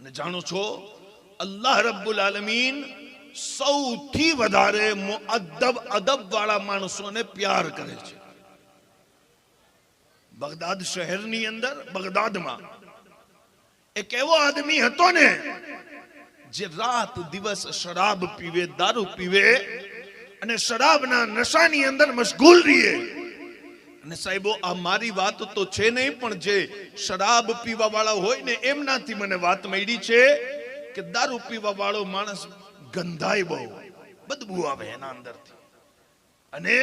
અને જાણો છો અલ્લાહ રબ્બુલ આલમીન સૌથી વધારે મુઅદ્દબ અદબ વાળા માણસોને પ્યાર કરે છે. બગદાદ શહેરની અંદર બગદાદમાં એક એવો આદમી હતો ને જે રાત દિવસ શરાબ પીવે, દારૂ પીવે અને શરાબના નશાની અંદર મશગુલ રહે. અને સાહેબો આ મારી વાત તો છે નહીં, પણ જે શરાબ પીવા વાળા હોય ને એમનાથી મને વાત મળી છે કે દારૂ પીવા વાળો માણસ ગંધાય બહુ, બદબુ આવે એના અંદરથી. અને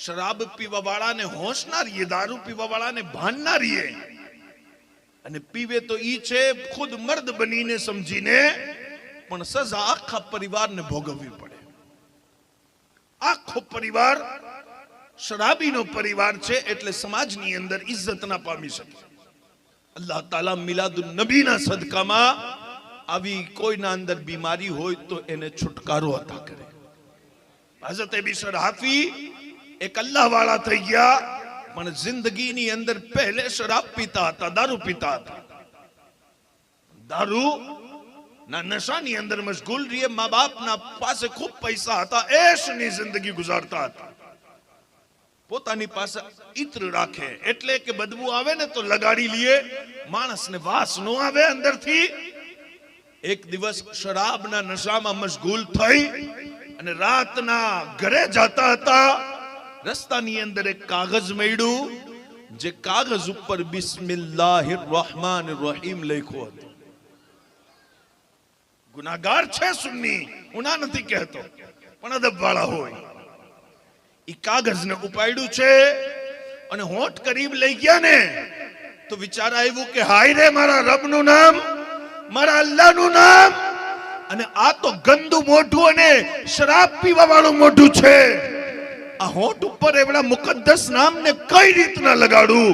શરાબ પીવા વાળાને હોશ ના રહીએ, દારૂ પીવા વાળાને ભાન ના રહીએ. અને પીવે તો ઈ છે ખુદ મર્દ બનીને સમજીને, પણ સજા આખા પરિવારને ભોગવવી પડે. આખો પરિવાર શરાબીનો પરિવાર છે એટલે સમાજની અંદર ઇજ્જત ના પામી શકે. અલ્લાહ તાલા મિલાદુન નબીના સદકામાં આવી કોઈના અંદર બીમારી હોય તો એને છુટકારો અતા કરે. હઝરત બિશર હાફી એક અલ્લાહ વાળા થઈ ગયા, પણ જિંદગીની અંદર પહેલે શરાબ પીતા હતા, દારૂ પીતા હતા. દારૂ ના નશાની અંદર મશગુલ રહીએ. મા બાપના પાસે ખૂબ પૈસા હતા, એશની જિંદગી ગુજારતા હતા. પોતાની પાસે ઇત્ર રાખે એટલે કે બદબુ આવે ને તો લગાડી લીએ, માણસને વાસ નો આવે અંદરથી. એક દિવસ શરાબના નશામાં મશગુલ થઈ અને રાતના ઘરે જતા હતા. રસ્તાની અંદર એક કાગળ મળ્યું, જે કાગળ ઉપર બિસ્મિલ્લાહિર રહેમાનિર રહીમ લખ્યો હતો. ગુનાહગાર છે સુન્ની, હું ના નથી કહેતો, પણ અદબ વાળા હોય. ઈ કાગળને ઉપાડ્યું છે અને હોઠ કરીબ લઈ ગયા ને તો વિચાર આવ્યું કે હાય રે, મારા રબનું નામ, મારા અલ્લાહનું નામ, અને આ તો ગંદુ મોઢું અને શરાબ પીવા વાળું મોઢું છે. આ હોઠ ઉપર એવડા મુકદ્દસ નામને કઈ રીતના લગાડું?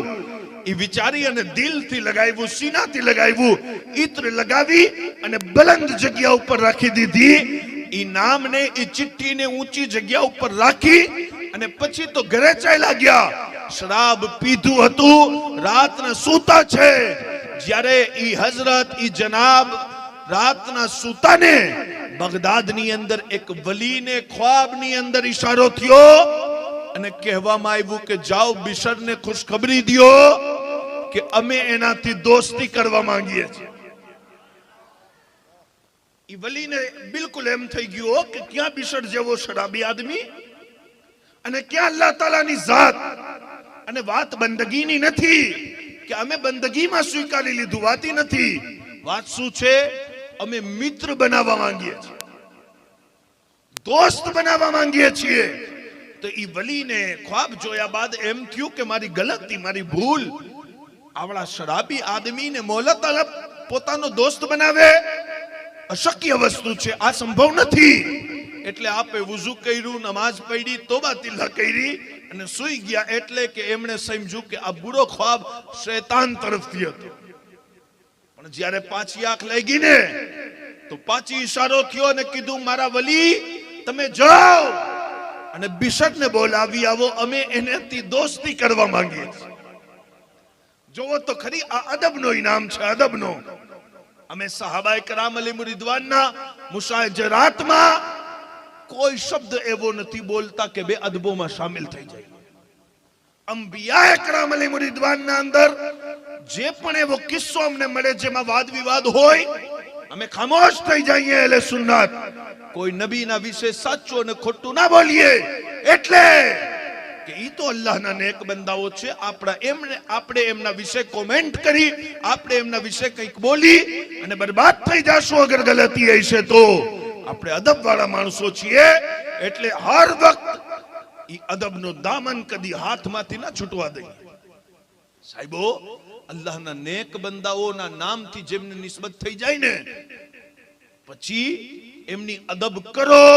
એ વિચારી અને દિલથી લગાવ્યું, સીનાથી લગાવ્યું, ઇત્ર લગાવી અને બલંદ જગ્યા ઉપર રાખી દીધી. ઈ નામને, ઈ ચિઠ્ઠીને ઊંચી જગ્યા ઉપર રાખી અને પછી તો ઘરે ચાલ્યા ગયા. શરાબ પીધું હતું, રાતના સૂતા છે. જ્યારે ઈ હઝરત, ઈ જનાબ રાતના સૂતાને બગદાદની અંદર એક વલીને ખ્વાબની અંદર ઈશારો થયો અને કહેવામાં આવ્યું કે જાઓ બિશરને ખુશખબરી દો કે અમે એનાથી દોસ્તી કરવા માંગીએ છીએ. ઈ વલીને બિલકુલ એમ થઈ ગયું કે ક્યાં બિશર જેવો શરાબી આદમી અને ક્યાં અલ્લાહ તાલાની ઝાત. અને વાત બંદગીની નથી કે અમે બંદગીમાં સ્વીકારી લીધું, વાતી નથી. વાત શું છે? અમે મિત્ર બનાવવા માંગીએ છીએ, દોસ્ત બનાવવા માંગીએ છીએ. તો ઈ વલીને ખ્વાબ જોયા બાદ એમ થયું કે મારી ગલતી, મારી ભૂલ. આવડા શરાબી આદમીને મોહલત અલબ પોતાનો દોસ્ત બનાવે અશક્ય વસ્તુ છે, આ સંભવ નથી. એટલે આપે વુઝુ કર્યું, નમાઝ પઢી, તોબા તિલ્લા કરી અને સૂઈ ગયા. એટલે કે એમણે સમજ્યું કે આ બુરો ખ્વાબ શૈતાન તરફથી હતો. પણ જ્યારે પાછી આંખ લાગી ને તો પાછી ઈશારો થયો અને કીધું મારા વલી તમે જાઓ અને બિશરને બોલાવી આવો, અમે એનેથી દોસ્તી કરવા માંગીએ છીએ. જોવો તો ખરી, આ અદબનો ઇનામ છે, અદબનો. અમે સહાબાએ કરામ અલીમ રિદવાનના મુશાજરાતમાં કોઈ શબ્દ એવો નથી બોલતા કે બે અદબોમાં શામિલ થઈ જાય. અંબિયાએ કરામ અલીમ રિદવાનના અંદર જે પણ એવો કિસ્સો અમને મળે જેમાં વાદ વિવાદ હોય, અમે ખામોશ થઈ જઈએ. એટલે સુન્નત કોઈ નબીના વિશે સાચું અને ખોટું ના બોલીએ. એટલે કે ઈ તો અલ્લાહના નેક બંદાઓ છે. આપણે એમના વિશે કોમેન્ટ કરી, આપણે એમના વિશે કંઈક બોલી અને બરબાદ થઈ જાશું અગર ગલતી હશે તો. આપણે અદબ વાળા માણસો છીએ એટલે હર વખત ઈ અદબનો દામન કદી હાથમાંથી ના છૂટવા દઈએ. સાહેબો, અલ્લાહના નેક બંદાઓના નામથી જેમને નિસ્બત થઈ જાય ને પછી એમની અદબ કરો.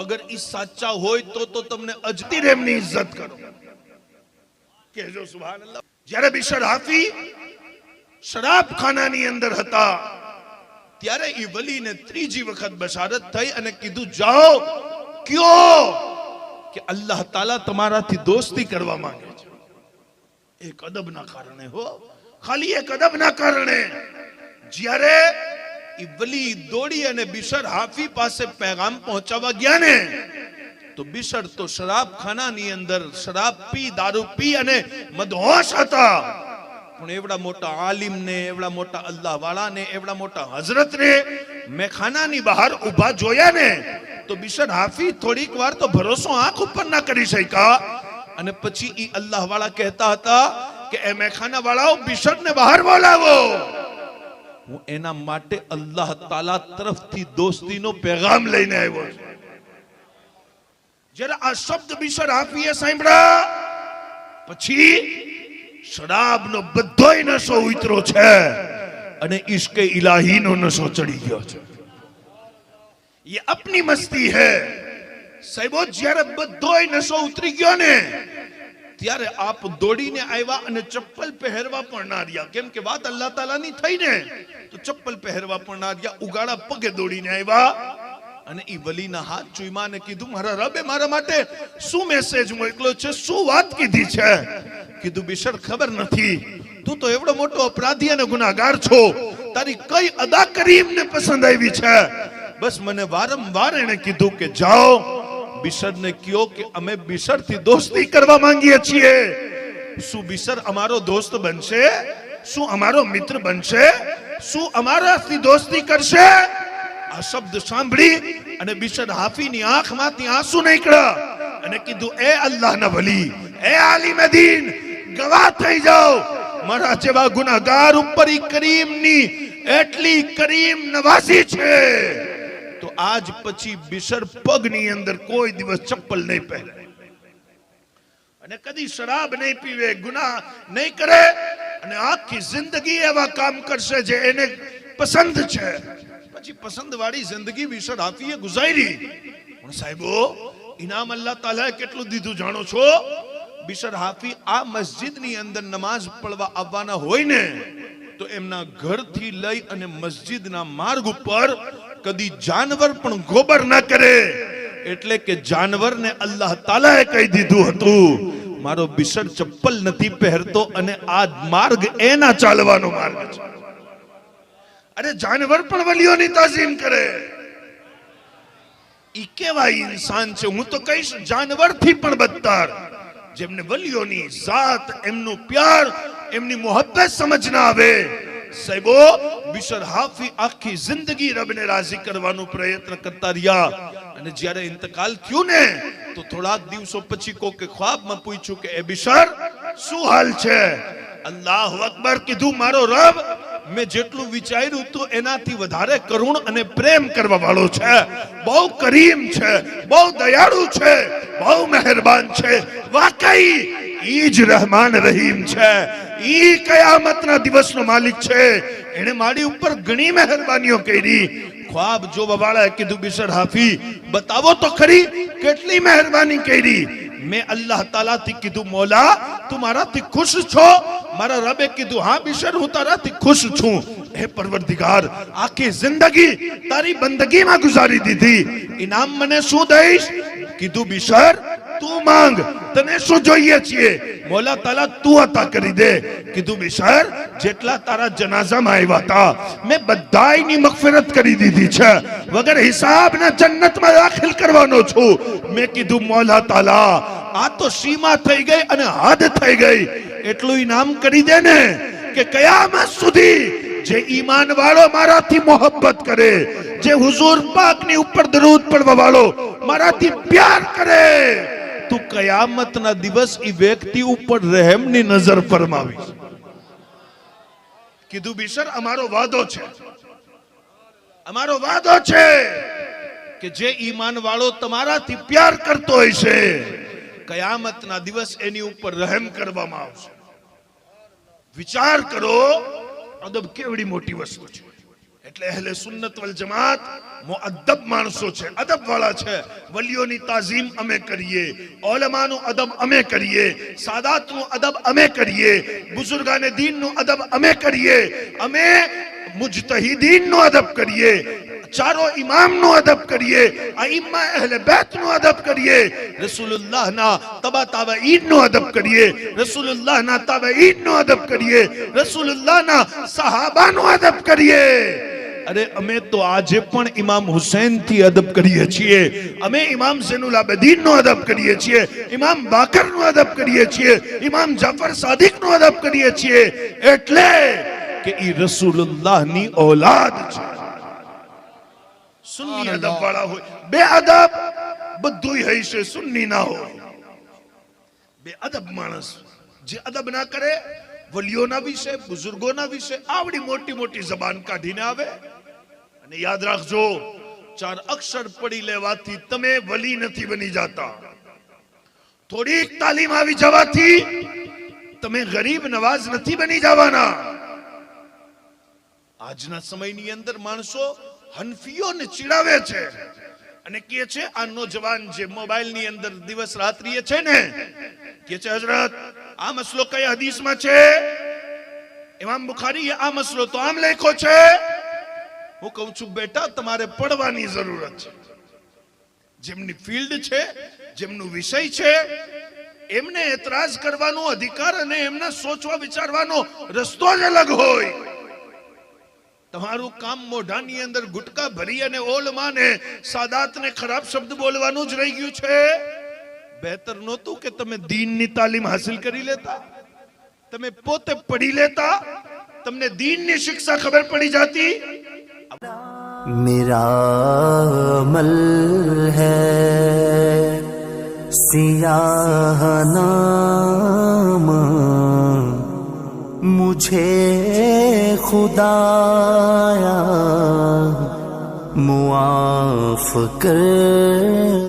અગર ઈ સાચા હોય તો તમને અજતીર એમની ઇજ્જત કરો. કહેજો સુબહાનલ્લાહ. જ્યારે બિશર હાફી શરાબખાનાની અંદર હતા ત્યારે ઈ વલીને ત્રીજી વખત બશારત થઈ અને કીધું જાઓ કયો કે અલ્લાહ તાલા તમારાથી દોસ્તી કરવા માંગે છે. એક અદબના કારણે હો, ખાલી એક અદબના કારણે જ્યારે ઈ વલી દોડી અને બિશર હાફી પાસે પેગામ પહોંચાવા ગયા ને, તો બિશર તો શરાબ ખાનાની અંદર શરાબ પી, દારૂ પી અને મદહોશ હતા. પણ એવડા મોટા આલિમ ને, એવડા મોટા અલ્લાહ વાળા ને, એવડા મોટા હઝરત ને મેં ખાનાની બહાર ઉભા જોયા ને, તો બિશર હાફી થોડીક વાર તો ભરોસો આંખ ઉપર ના કરી શક્યા. અને પછી ઈ અલ્લાહ વાળા કહેતા હતા કે એ મેખાના વાળાઓ બિશર ને બહાર બોલાવો, હું એના માટે અલ્લાહ તાલા તરફથી દોસ્તીનો પેગામ લઈને આવ્યો છું. જ્યારે આ શબ્દ બિશર હાફીએ સાંભળ્યા પછી શરાબનો બધોય નશો ઉતરો છે અને ઇશ્કે ઇલાહીનો નશો ચડી ગયો છે. ये अपनी मस्ती है સાહેબો. જ્યારે બધોય નશો ઉતરી ગયો ને, ત્યારે આપ દોડીને આવ્યા અને ચપ્પલ પહેરવા પણ ના રહ્યા. કેમ કે વાત અલ્લાહ તાલાની થઈ ને, તો ચપ્પલ પહેરવા પણ ના રહ્યા. ઉગાડા પગે દોડીને આવ્યા અને ઈ વલીના હાથ ચૂમ્યા ને કીધું, મારા રબે મારા માટે શું મેસેજ મોકલ્યો છે, શું વાત કીધી છે? કીધું, બિશર ખબર નથી, તું તો એવડો મોટો અપરાધી અને ગુનાહગાર છો, તારી કઈ અદા કરીમને પસંદ આવી છે? બસ મને વારંવાર એને કીધું કે જાઓ બિશરને કહો કે અમે બિશરથી દોસ્તી કરવા માંગીએ છીએ. શું બિશર અમારો દોસ્ત બનશે? શું અમારો મિત્ર બનશે? શું અમારાથી દોસ્તી કરશે? આ શબ્દ સાંભળી અને બિશર હાફીની આંખમાંથી આંસુ નીકળ્યા અને કીધું, એ અલ્લાહના વલી, એ આલિમ દીન, ગવાહ થઈ જાઓ, મારા જેવા ગુનાહગાર ઉપર ઈ કરીમની એટલી કરીમ નવાઝી છે. તો આજ પછી બિશર પગની અંદર કોઈ દિવસ ચપ્પલ નહીં પહેરે અને કદી શરાબ નહીં પીવે, ગુનાહ નહીં કરે અને આખી જિંદગી એવા કામ કરશે જે એને પસંદ છે. પછી પસંદ વાળી જિંદગી બિશર હાફીએ ગુજારી. પણ સાહેબો, ઇનામ અલ્લાહ તાલાએ કેટલું દીધું જાણો છો? બિશર હાફી આ મસ્જિદની અંદર નમાઝ પડવા આવવાના હોય ને, તો એમના ઘરથી લઈ અને મસ્જિદના માર્ગ ઉપર કદી જાનવર પણ ગોબર ના કરે. એટલે કે જાનવરને અલ્લાહ તાલાએ કહી દીધું હતું, મારો બિશર ચપ્પલ નથી પહેરતો અને આ માર્ગ એના ચાલવાનો માર્ગ છે. અરે જાનવર પણ વલીઓની તાઝીમ કરે. ઈ કેવા ઇન્સાન છે? હું તો કહીશ જાનવરથી પણ બદતર. જેમને વલીઓની જાત, એમનું પ્યાર, એમની મોહબ્બત સમજ ના આવે. સાહેબો, બિશર હાફી આખી જિંદગી રબને રાજી કરવાનો પ્રયત્ન કરતા રહ્યા અને જ્યારે ઇંતકાલ થયું ને, તો થોડાક દિવસો પછી કોકે ખ્વાબમાં પૂછ્યું કે એ બિશર શું હાલ છે? અલ્લાહુ અકબર કીધું, મારો રબ મેં જેટલું વિચાર્યું હતું એનાથી વધારે કરુણ અને પ્રેમ કરવા વાળો છે. બહુ કરીમ છે, બહુ દયાળુ છે, બહુ મહેરબાન છે. વાકઈ ઈ જ રહેમાન રહીમ છે. ઈ કયામતના દિવસનો માલિક છે. એને મારી ઉપર ઘણી મહેરબાનીઓ કરી. ખ્વાબ જોવા વાળાએ કીધું, બિશર હાફી બતાવો તો ખરી કેટલી મહેરબાની કરી. મેં અલ્લાહ તાલાથી કીધું, મોલા તું મારાથી ખુશ છો? મારા રબે કીધું, હા બિશર, હું તારાથી ખુશ છું. હે પરવરદિગાર, આખી જિંદગી તારી બંદગીમાં ગુજારી દીધી, ઇનામ મને શું દઈશ? કીધું, બિશર તું માંગ, તને શું જોઈએ છીએ? મોલા તાલા તું અતા કરી દે. કીધું, બિશર જેટલા તારા જનાઝામાં આવ્યા હતા મેં બધાયની મગફિરત કરી દીધી છે, વગર હિસાબના જન્નતમાં દાખલ કરવાનો છું. મેં કીધું, મોલા તાલા આ તો સીમા થઈ ગઈ અને હદ થઈ ગઈ. એટલું ઇનામ કરી દે ને કે કયામત સુધી જે ઈમાન વાળો મારાથી મોહબ્બત કરે, જે હુઝુર પાકની ઉપર દરૂદ પડવા વાળો મારાથી પ્યાર કરે, તું કયામતના દિવસ ઈ વ્યક્તિ ઉપર રહેમની નજર ફરમાવીશ. કીધું, બિશર અમારો વાદો છે, અમારો વાદો છે કે જે ઈમાન વાળો તમારાથી પ્યાર કરતો હોય છે, કયામતના દિવસ એની ઉપર રહેમ કરવામાં આવશે. વિચાર કરો, અદબ કેવડી મોટી વસ્તુ છે. એટલે અહેલે સુન્નત વલ જમાત મુઅદ્દબ માણસો છે, અદબ વાળા છે. વલીઓની તાઝીમ અમે કરીએ, ઉલમાનું અદબ અમે કરીએ, સાદાતનું અદબ અમે કરીએ, બુઝુર્ગાને દીનનું અદબ અમે કરીએ, અમે મુજતહિદીનનું અદબ કરીએ. चारों इमाम नो अदब करिए, आइम्मा अहले बैत नो अदब करिए, रसूलुल्लाह ना तबा ताबईन नो अदब करिए, रसूलुल्लाह ना ताबईन नो अदब करिए, रसूलुल्लाह ना सहाबा नो अदब करिए। अरे अमे तो आज पण इमाम हुसैन थी अदब करिए छीए, अमे इमाम ज़ैनुल आबिदीन नो अदब करिए छीए, इमाम बाकर नो अदब करिए छीए, इमाम जाफर सादिक नो अदब करिए छीए, એટલે કે ઈ રસૂલુલ્લાહ ની औलाद છે। સુન્ની અદબ વાળા હોય, બે અદબ બધુંય હઈ છે, સુન્ની ના હોય। બે અદબ માણસ જે અદબ ના કરે, વલીઓના વિશે, બુઝુર્ગોના વિશે આવડી મોટી મોટી જબાન કાઢીને આવે। અને યાદ રાખજો, 4 અક્ષર પડી લેવાથી તમે વલી નથી બની જાતા। થોડીક તાલીમ આવી જવાથી તમે ગરીબ નવાજ નથી બની જવાના। આજના સમયની અંદર માણસો હનફીઓને ચીડાવે છે અને કહે છે આ નોજવાન જે મોબાઈલની અંદર દિવસ રાત્રિએ છે ને, કહે છે હજરત આ મસલો કઈ હદીસમાં છે, ઇમામ બુખારીએ આ મસલો તો આમ લખ્યો છે। હું કહું છું બેટા તમારે પડવાની જરૂરત છે। જેમની ફિલ્ડ છે, જેમનું વિષય છે, એમને એતરાજ કરવાનો અધિકાર અને એમના સોચવા વિચારવાનો રસ્તો જ અલગ હોય। તમારું કામ મોઢાની અંદર ગુટકા ભરી અને ઓલમાને સાદાતને ખરાબ શબ્દ બોલવાનું જ રહી ગયું છે। બહેતર નહોતું કે તમે દીનની તાલીમ હાસિલ કરી લેતા, તમે પોતે પઢી લેતા, તમને દીનની શિક્ષા ખબર પડી જાતી। मेरा अमल है सियाह नाम, मुझे खुदाया मुआफ कर।